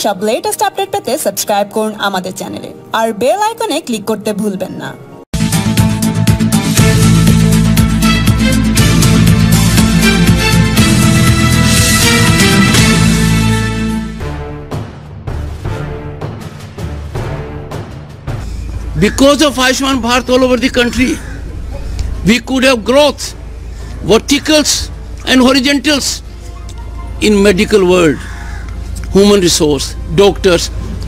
সব latest update পেতে subscribe করুন আমাদের চ্যানেলে আর বেল আইকনে ক্লিক করতে ভুলবেন না। Because of Ayushman Bharat all over the country, we could have growth, verticals and horizontals in medical world, human resource, doctors,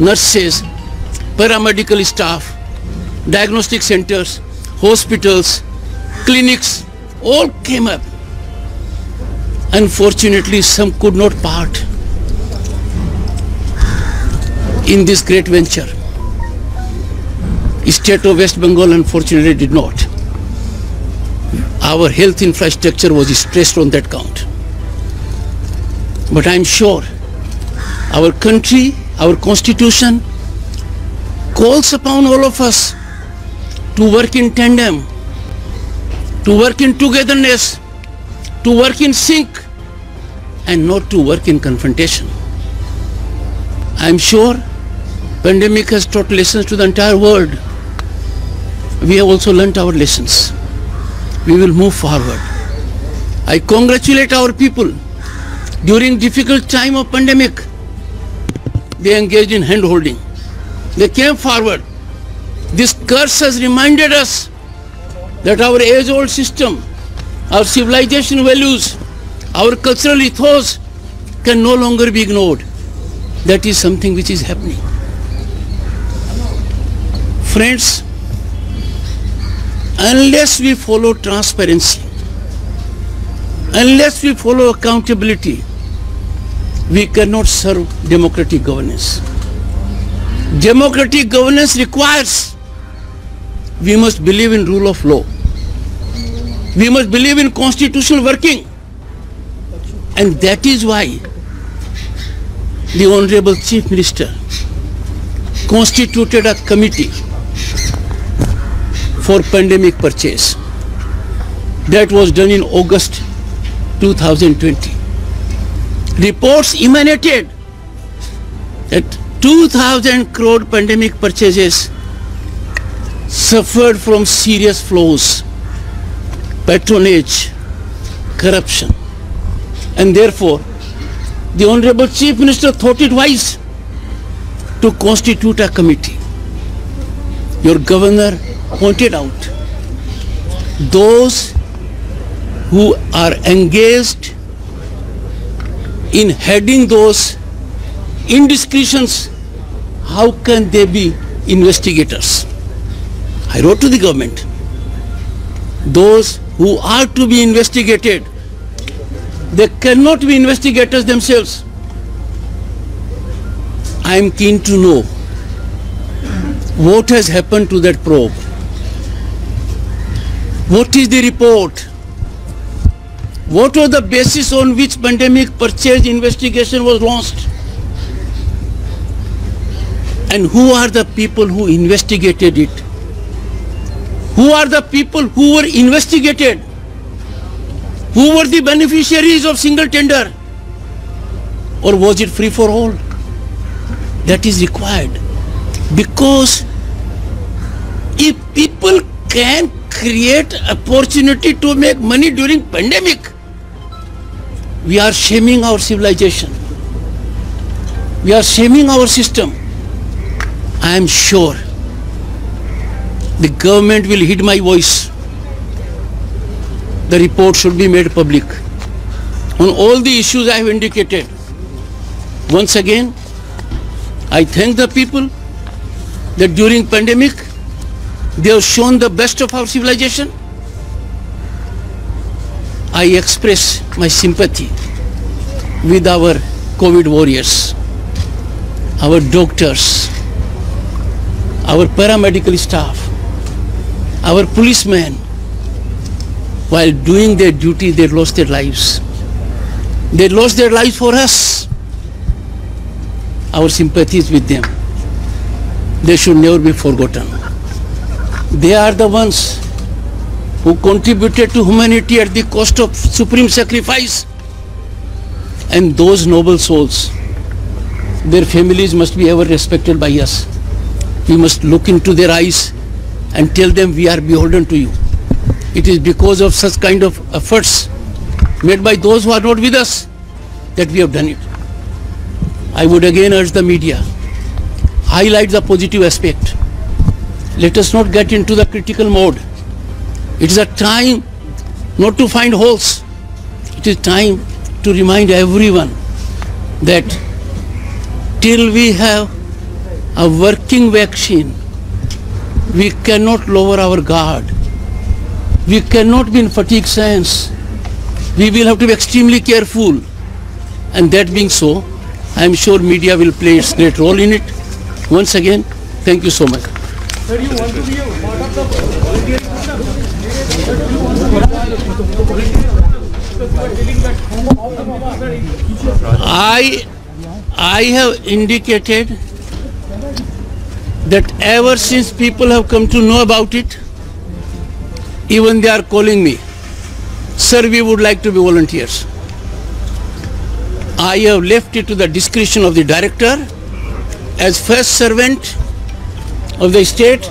nurses, paramedical staff, diagnostic centers, hospitals, clinics, all came up. Unfortunately, some could not part in this great venture. State of West Bengal unfortunately did not. Our health infrastructure was stressed on that count. But I am sure our country, our constitution calls upon all of us to work in tandem, to work in togetherness, to work in sync and not to work in confrontation. I am sure pandemic has taught lessons to the entire world. We have also learnt our lessons. We will move forward. I congratulate our people. During difficult time of pandemic, they engaged in hand holding. They came forward. This curse has reminded us that our age-old system, our civilization values, our cultural ethos can no longer be ignored. That is something which is happening. Friends, unless we follow transparency, unless we follow accountability, we cannot serve democratic governance. Democratic governance requires we must believe in rule of law. We must believe in constitutional working. And that is why the Honorable Chief Minister constituted a committee for pandemic purchase. That was done in August 2020. Reports emanated that 2,000 crore pandemic purchases suffered from serious flaws, patronage, corruption. And therefore, the Honorable Chief Minister thought it wise to constitute a committee. Your governor pointed out those who are engaged in heading those indiscretions, how can they be investigators? I wrote to the government, those who are to be investigated, they cannot be investigators themselves. I am keen to know what has happened to that probe. What is the report? What was the basis on which pandemic purchase investigation was launched? And who are the people who investigated it? Who are the people who were investigated? Who were the beneficiaries of single tender? Or was it free for all? That is required. Because if people can create opportunity to make money during pandemic, we are shaming our civilization. We are shaming our system. I am sure the government will heed my voice. The report should be made public on all the issues I have indicated. Once again, I thank the people that during pandemic they have shown the best of our civilization. I express my sympathy with our COVID warriors, our doctors, our paramedical staff, our policemen. While doing their duty, they lost their lives. They lost their lives for us. Our sympathy is with them. They should never be forgotten. They are the ones who contributed to humanity at the cost of supreme sacrifice. And those noble souls their families must be ever respected by us. We must look into their eyes and tell them we are beholden to you. It is because of such kind of efforts made by those who are not with us that we have done it. I would again urge the media, highlight the positive aspect. Let us not get into the critical mode. It is a time not to find holes. It is time to remind everyone that till we have a working vaccine, we cannot lower our guard. We cannot be in fatigue science. We will have to be extremely careful. And that being so, I am sure media will play its great role in it. Once again, thank you so much. Sir, you want to be a part of the volunteering program? I have indicated that ever since people have come to know about it, even they are calling me, sir, we would like to be volunteers. I have left it to the discretion of the director. As first servant of the state,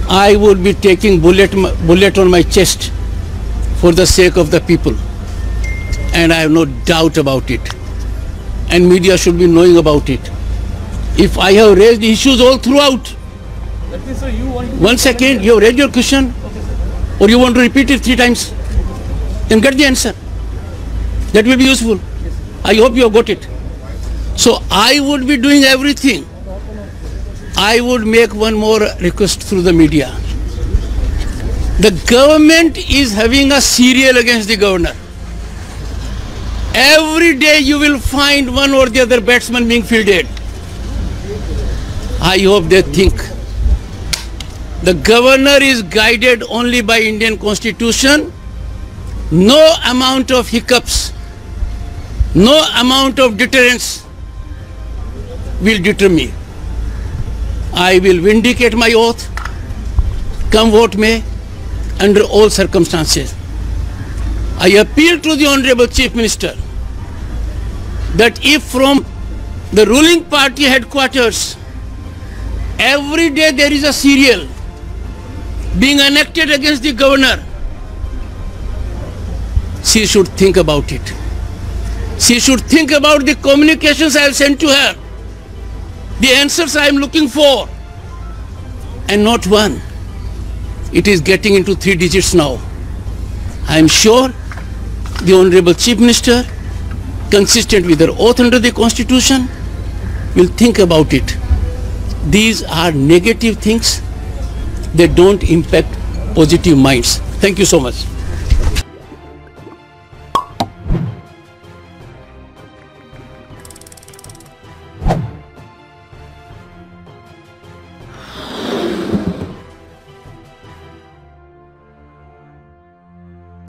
I would be taking bullet on my chest for the sake of the people. And I have no doubt about it. And media should be knowing about it. If I have raised issues all throughout, one second, you have raised your question, or you want to repeat it 3 times, then get the answer. That will be useful. I hope you have got it. So I would be doing everything. I would make one more request through the media. The government is having a serial against the governor. Every day you will find one or the other batsman being fielded. I hope they think the governor is guided only by Indian Constitution. No amount of hiccups, no amount of deterrence will deter me. I will vindicate my oath, come what may, under all circumstances. I appeal to the Honorable Chief Minister that if from the ruling party headquarters every day there is a serial being enacted against the governor, she should think about it. She should think about the communications I have sent to her, the answers I am looking for, and not one. It is getting into 3 digits now. I am sure the Honorable Chief Minister, consistent with her oath under the Constitution, will think about it. These are negative things. They don't impact positive minds. Thank you so much.